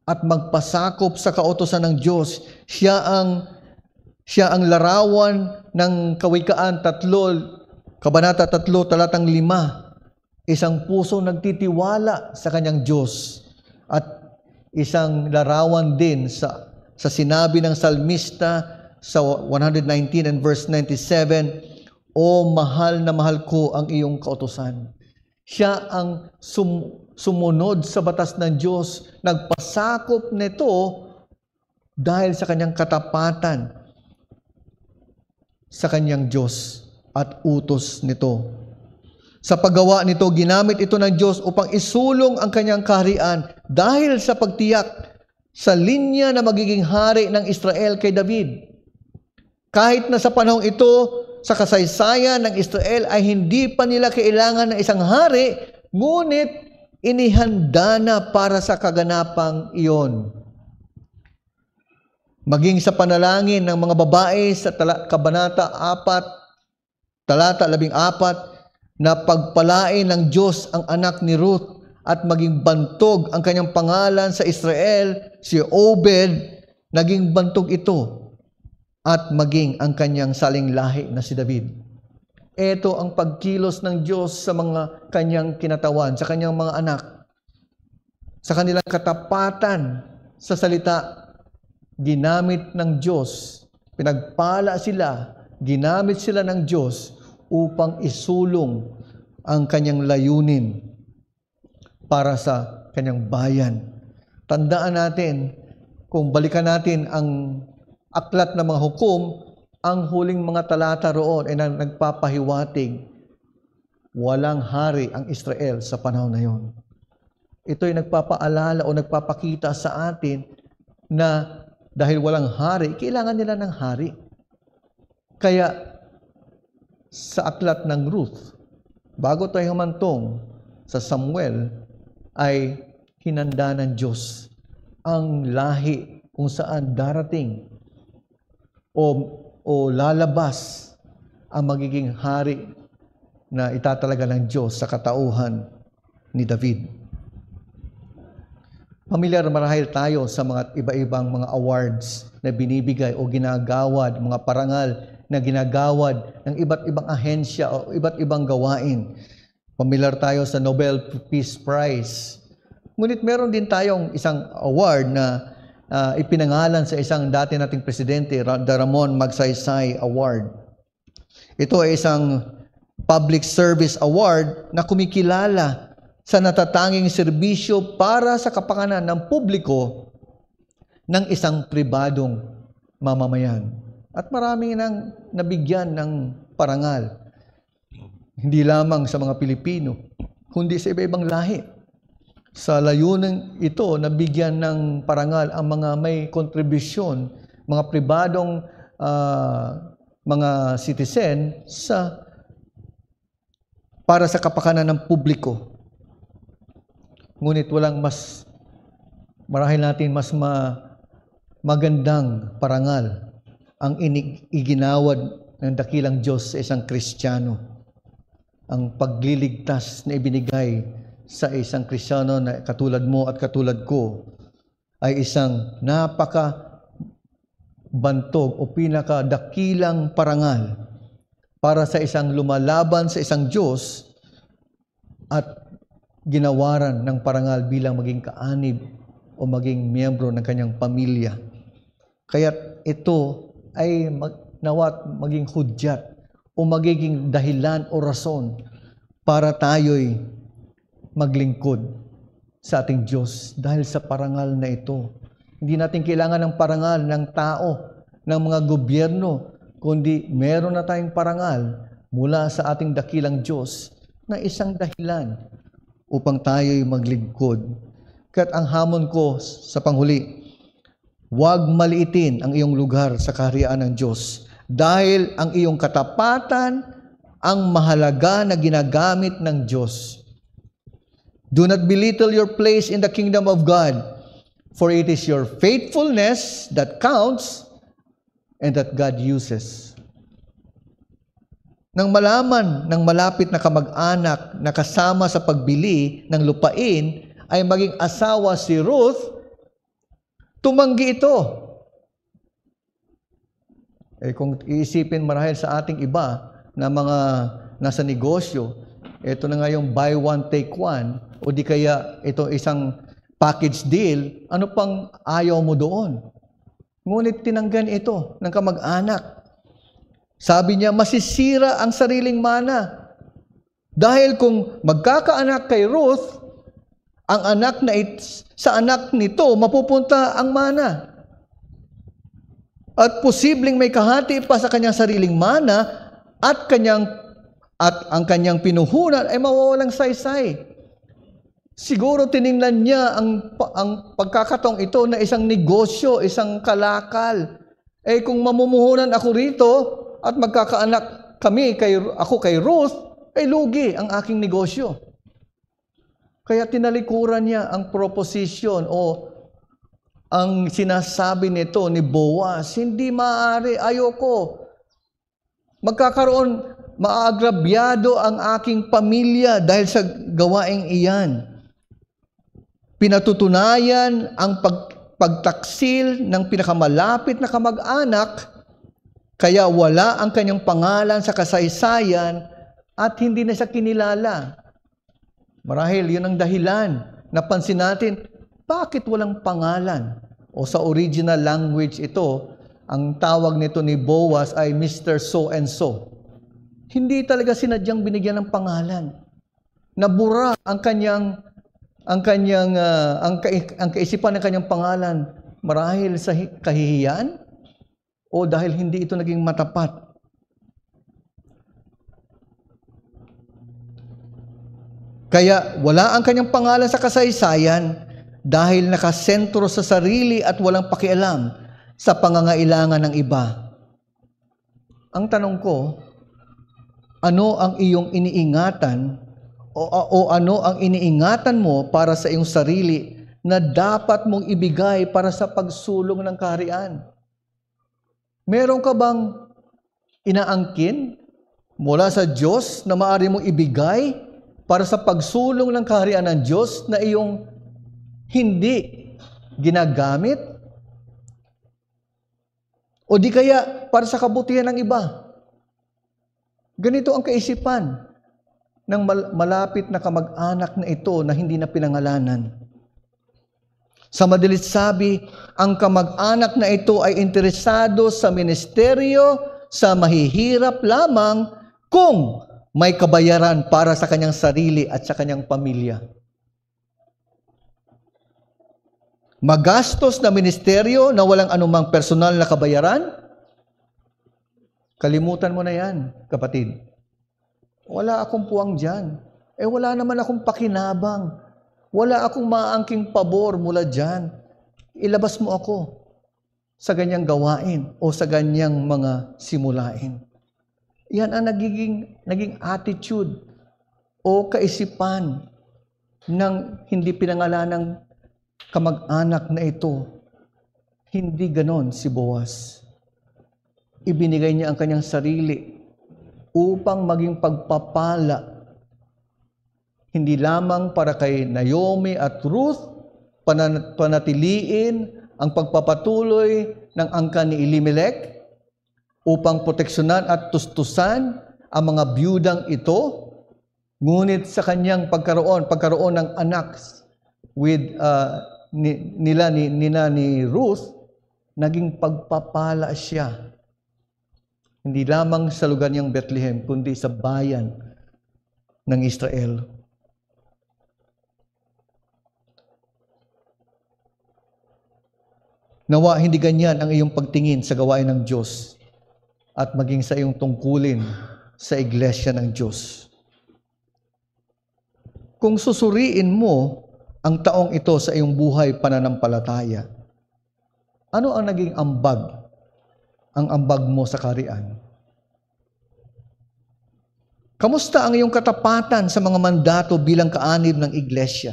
at magpasakop sa kautusan ng Diyos. Siya ang larawan ng Kawikaan 3, Kabanata 3, talatang 5. Isang puso nagtitiwala sa kanyang Diyos. At isang larawan din sa sinabi ng salmista sa 119 and verse 97, O mahal na mahal ko ang iyong kautusan. Siya ang sumunod sa batas ng Diyos, nagpasakop nito dahil sa kanyang katapatan sa kanyang Diyos at utos nito. Sa paggawa nito, ginamit ito ng Diyos upang isulong ang kanyang kaharian dahil sa pagtiyak sa linya na magiging hari ng Israel kay David. Kahit na sa panahong ito, sa kasaysayan ng Israel ay hindi pa nila kailangan ng isang hari, ngunit inihanda na para sa kaganapang iyon. Maging sa panalangin ng mga babae sa Kabanata 4, talata 14, na pagpalain ng Diyos ang anak ni Ruth at maging bantog ang kanyang pangalan sa Israel, si Obed, naging bantog ito at maging ang kanyang saling lahi na si David. Ito ang pagkilos ng Diyos sa mga kanyang kinatawan, sa kanyang mga anak, sa kanilang katapatan sa salita. Ginamit ng Diyos, pinagpala sila, ginamit sila ng Diyos upang isulong ang kanyang layunin para sa kanyang bayan. Tandaan natin, kung balikan natin ang aklat ng mga hukom, ang huling mga talata roon ay nagpapahiwatig, walang hari ang Israel sa panahon na yon. Ito ay nagpapaalala o nagpapakita sa atin na dahil walang hari, kailangan nila ng hari. Kaya sa aklat ng Ruth, bago tayo humantong sa Samuel, ay hinanda ng Diyos ang lahi kung saan darating o lalabas ang magiging hari na itatalaga ng Diyos sa katauhan ni David. Pamilyar marahil tayo sa mga iba-ibang mga awards na binibigay o ginagawad, mga parangal na ginagawad ng iba't ibang ahensya o iba't ibang gawain. Pamilyar tayo sa Nobel Peace Prize. Ngunit meron din tayong isang award na ipinangalan sa isang dati nating presidente, the Ramon Magsaysay Award. Ito ay isang public service award na kumikilala sa natatanging serbisyo para sa kapakanan ng publiko ng isang pribadong mamamayan. At marami nang nabigyan ng parangal. Hindi lamang sa mga Pilipino, kundi sa iba-ibang lahi. Sa layunin ito, nabigyan ng parangal ang mga may kontribusyon, mga pribadong mga citizen para sa kapakanan ng publiko. Ngunit walang marahil natin mas magandang parangal ang iginawad ng dakilang Diyos sa isang Kristiyano. Ang pagliligtas na ibinigay sa isang Kristiyano na katulad mo at katulad ko ay isang napaka-bantog o pinakadakilang parangal para sa isang lumalaban sa isang Diyos at ginawaran ng parangal bilang maging kaanib o maging miyembro ng kanyang pamilya. Kaya ito ay nawat maging hudyat o magiging dahilan o rason para tayo'y maglingkod sa ating Diyos dahil sa parangal na ito. Hindi natin kailangan ng parangal ng tao, ng mga gobyerno, kundi meron na tayong parangal mula sa ating dakilang Diyos na isang dahilan upang tayo'y maglingkod. Kaya't ang hamon ko sa panghuli, huwag maliitin ang iyong lugar sa kaharian ng Diyos dahil ang iyong katapatan ang mahalaga na ginagamit ng Diyos. Do not belittle your place in the kingdom of God, for it is your faithfulness that counts and that God uses. Nang malaman ng malapit na kamag-anak na kasama sa pagbili ng lupain ay maging asawa si Ruth, tumanggi ito. Kung iisipin marahil sa ating iba na mga nasa negosyo, ito na nga yung buy one, take one, o di kaya ito isang package deal, ano pang ayaw mo doon? Ngunit tinanggan ito ng kamag-anak. Sabi niya, masisira ang sariling mana. Dahil kung magkakaanak kay Ruth, ang anak na sa anak nito, mapupunta ang mana. At posibleng may kahati pa sa kanyang sariling mana at ang kanyang pinuhunan ay mawawalang saysay. Siguro tiningnan niya ang pagkakataong ito na isang negosyo, isang kalakal. Kung mamumuhunan ako rito, at magkakaanak ako kay Ruth, ay lugi ang aking negosyo. Kaya tinalikuran niya ang proposition o ang sinasabi nito ni Boaz, hindi maaari, ayoko. Maagrabyado ang aking pamilya dahil sa gawaing iyan. Pinatutunayan ang pagtaksil ng pinakamalapit na kamag-anak, kaya wala ang kanyang pangalan sa kasaysayan at hindi na siya kinilala. Marahil yun ang dahilan. Napansin natin, bakit walang pangalan? O sa original language ito, ang tawag nito ni Boaz ay Mr. So and so. Hindi talaga sinadyang binigyan ng pangalan. Nabura ang kaisipan ng kanyang pangalan marahil sa kahihiyan o dahil hindi ito naging matapat. Kaya wala ang kanyang pangalan sa kasaysayan dahil nakasentro sa sarili at walang pakialam sa pangangailangan ng iba. Ang tanong ko, ano ang iyong iniingatan o ano ang iniingatan mo para sa iyong sarili na dapat mong ibigay para sa pagsulong ng kaharian? Meron ka bang inaangkin mula sa Diyos na maaari mong ibigay para sa pagsulong ng kaharian ng Diyos na iyong hindi ginagamit? O di kaya para sa kabutihan ng iba? Ganito ang kaisipan ng malapit na kamag-anak na ito na hindi na pinangalanan. Sa madalit sabi, ang kamag-anak na ito ay interesado sa ministeryo sa mahihirap lamang kung may kabayaran para sa kanyang sarili at sa kanyang pamilya. Magastos na ministeryo na walang anumang personal na kabayaran? Kalimutan mo na yan, kapatid. Wala akong puwang dyan. Wala naman akong pakinabang. Wala akong maangking pabor mula dyan. Ilabas mo ako sa ganyang gawain o sa ganyang mga simulain. Yan ang naging attitude o kaisipan ng hindi pinangalanang kamag-anak na ito. Hindi ganon si Boaz. Ibinigay niya ang kanyang sarili upang maging pagpapala. Hindi lamang para kay Naomi at Ruth, panatiliin ang pagpapatuloy ng angkan ni Elimelech, upang proteksyonan at tustusan ang mga biyudang ito, ngunit sa kanyang pagkaroon ng anak with ni Ruth, naging pagpapala siya. Hindi lamang sa lugar niyang Bethlehem, kundi sa bayan ng Israel. Nawa hindi ganyan ang iyong pagtingin sa gawain ng Diyos at maging sa iyong tungkulin sa iglesia ng Diyos. Kung susuriin mo ang taong ito sa iyong buhay pananampalataya, ano ang naging ambag? Ang ambag mo sa kaharian? Kamusta ang iyong katapatan sa mga mandato bilang kaanib ng iglesia?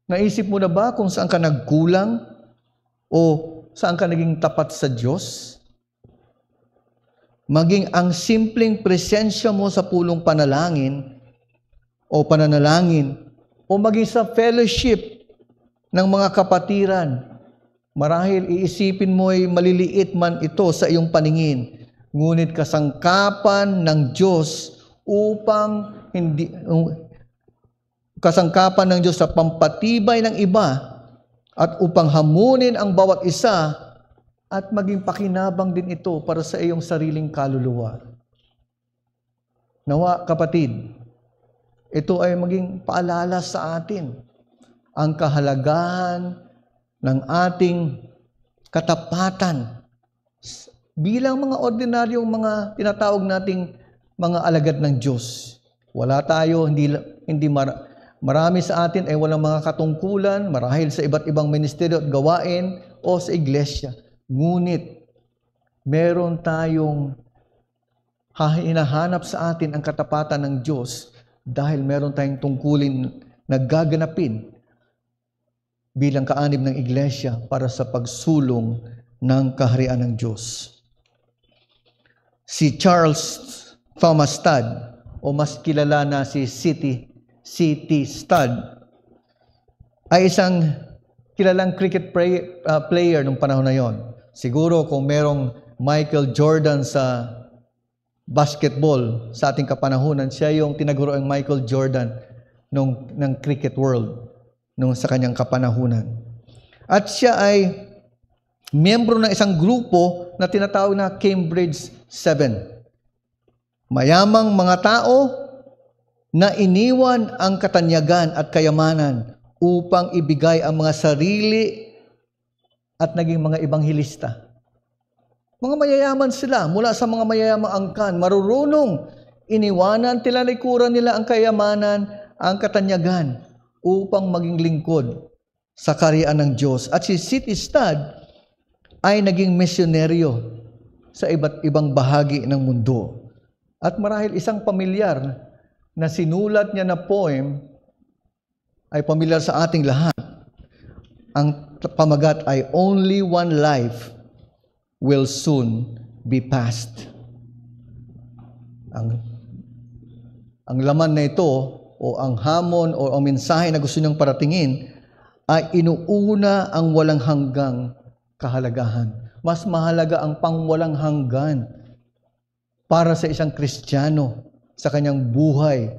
Naisip mo na ba kung saan ka nagkulang o saan ka naging tapat sa Diyos? Maging ang simpleng presensya mo sa pulong panalangin o pananalangin o maging sa fellowship ng mga kapatiran, marahil iisipin mo'y maliliit man ito sa iyong paningin, ngunit kasangkapan ng Diyos kasangkapan ng Diyos sa pampatibay ng iba at upang hamunin ang bawat isa at maging pakinabang din ito para sa iyong sariling kaluluwa. Nawa, kapatid, ito ay maging paalala sa atin ang kahalagahan ng ating katapatan bilang mga ordinaryong mga tinatawag nating mga alagad ng Diyos. Wala tayo, marami sa atin ay walang mga katungkulan marahil sa iba't ibang ministeryo at gawain o sa iglesia. Ngunit, meron tayong hinahanap sa atin ang katapatan ng Diyos dahil meron tayong tungkulin na gaganapin bilang kaanib ng iglesia para sa pagsulong ng kaharian ng Diyos. Si Charles Thomas Studd, o mas kilala na si C.T. Studd, ay isang kilalang cricket player nung panahon na yon. Siguro kung merong Michael Jordan sa basketball sa ating kapanahunan, siya yung tinaguro ang Michael Jordan ng cricket world nung sa kanyang kapanahunan. At siya ay miyembro ng isang grupo na tinatawag na Cambridge 7. Mayamang mga tao na iniwan ang katanyagan at kayamanan upang ibigay ang mga sarili at naging mga ebanghilista. Mga mayayaman sila, mula sa mga mayayamang angkan, marurunong iniwanan, tilalikuran nila ang kayamanan, ang katanyagan upang maging lingkod sa kaharian ng Diyos. At si C.T. Studd ay naging misyonaryo sa iba't ibang bahagi ng mundo. At marahil isang pamilyar na sinulat niya na poem ay pamilyar sa ating lahat. Ang pamagat ay "Only one life will soon be past." Ang laman na ito o ang hamon o ang mensahe na gusto niyang paratingin ay inuuna ang walang hanggang kahalagahan. Mas mahalaga ang pangwalang hanggan para sa isang Kristiyano sa kanyang buhay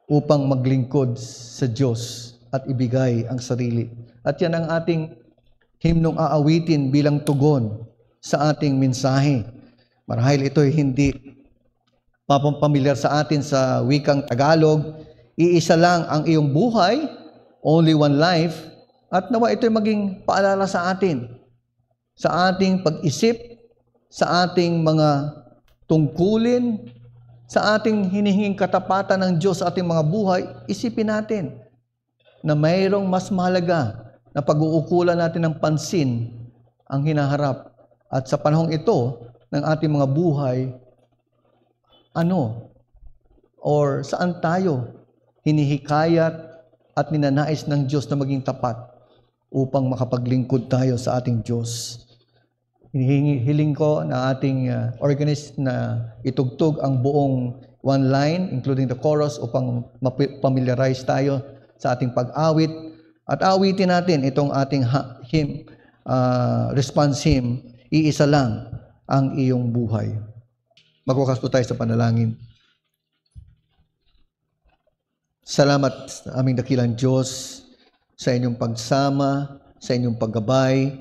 upang maglingkod sa Diyos at ibigay ang sarili. At yan ang ating himnong aawitin bilang tugon sa ating mensahe. Marahil ito ay hindi pamilyar sa atin sa wikang Tagalog. Iisa lang ang iyong buhay, only one life, at nawa ito'y maging paalala sa atin, sa ating pag-isip, sa ating mga tungkulin, sa ating hinihinging katapatan ng Diyos sa ating mga buhay. Isipin natin na mayroong mas mahalaga na pag-uukulan natin ng pansin ang hinaharap. At sa panahong ito ng ating mga buhay, or saan tayo hinihikayat at ninanais ng Diyos na maging tapat upang makapaglingkod tayo sa ating Diyos. Hiling ko na ating organist na itugtog ang buong one line, including the chorus, upang mapamiliarize tayo sa ating pag-awit. At awitin natin itong ating response hymn, "Iisa lang ang iyong buhay." Magwakas po tayo sa panalangin. Salamat sa aming dakilang Diyos sa inyong pagsama, sa inyong paggabay,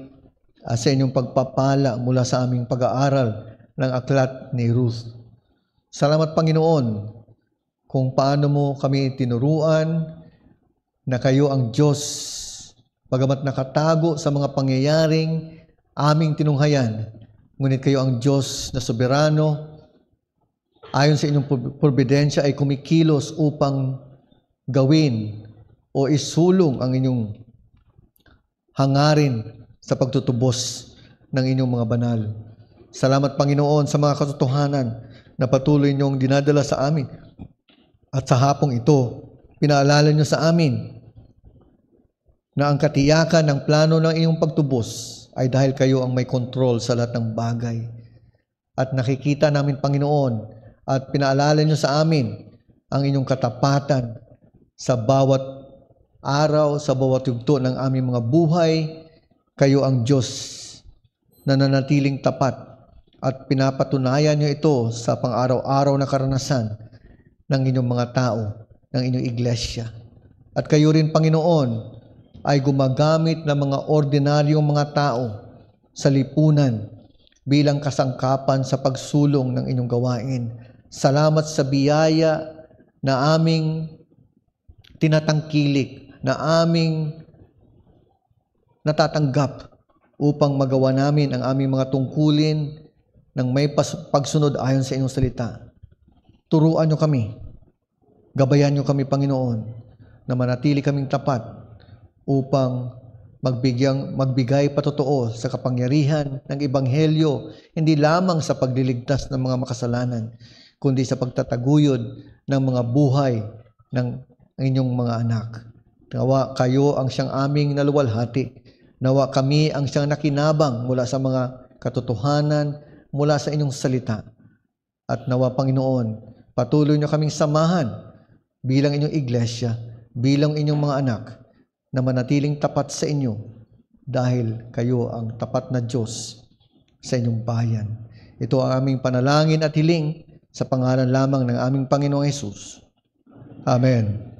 sa inyong pagpapala mula sa aming pag-aaral ng aklat ni Ruth. Salamat, Panginoon, kung paano mo kami tinuruan na kayo ang Diyos, bagamat nakatago sa mga pangyayaring aming tinunghayan, ngunit kayo ang Diyos na soberano, ayon sa inyong providensya ay kumikilos upang gawin o isulong ang inyong hangarin sa pagtutubos ng inyong mga banal. Salamat, Panginoon, sa mga katotohanan na patuloy niyong dinadala sa amin. At sa hapong ito, pinaalala niyo sa amin na ang katiyakan ng plano ng iyong pagtubos ay dahil kayo ang may kontrol sa lahat ng bagay. At nakikita namin, Panginoon, at pinaalala niyo sa amin ang inyong katapatan sa bawat araw, sa bawat yugto ng aming mga buhay. Kayo ang Diyos na nanatiling tapat at pinapatunayan niyo ito sa pang-araw-araw na karanasan ng inyong mga tao, ng inyong iglesia. At kayo rin, Panginoon, ay gumagamit ng mga ordinaryong mga tao sa lipunan bilang kasangkapan sa pagsulong ng inyong gawain. Salamat sa biyaya na aming tinatangkilik, na aming natatanggap upang magawa namin ang aming mga tungkulin ng may pagsunod ayon sa inyong salita. Turuan niyo kami, gabayan niyo kami, Panginoon, na manatili kaming tapat upang magbigay patotoo sa kapangyarihan ng Ebanghelyo, hindi lamang sa pagliligtas ng mga makasalanan, kundi sa pagtataguyod ng mga buhay ng inyong mga anak. Nawa kayo ang siyang aming naluwalhati. Nawa kami ang siyang nakinabang mula sa mga katotohanan, mula sa inyong salita. At nawa, Panginoon, patuloy niyo kaming samahan bilang inyong iglesia, bilang inyong mga anak, na manatiling tapat sa inyo dahil kayo ang tapat na Diyos sa inyong bayan. Ito ang aming panalangin at hiling sa pangalan lamang ng aming Panginoong Hesus. Amen.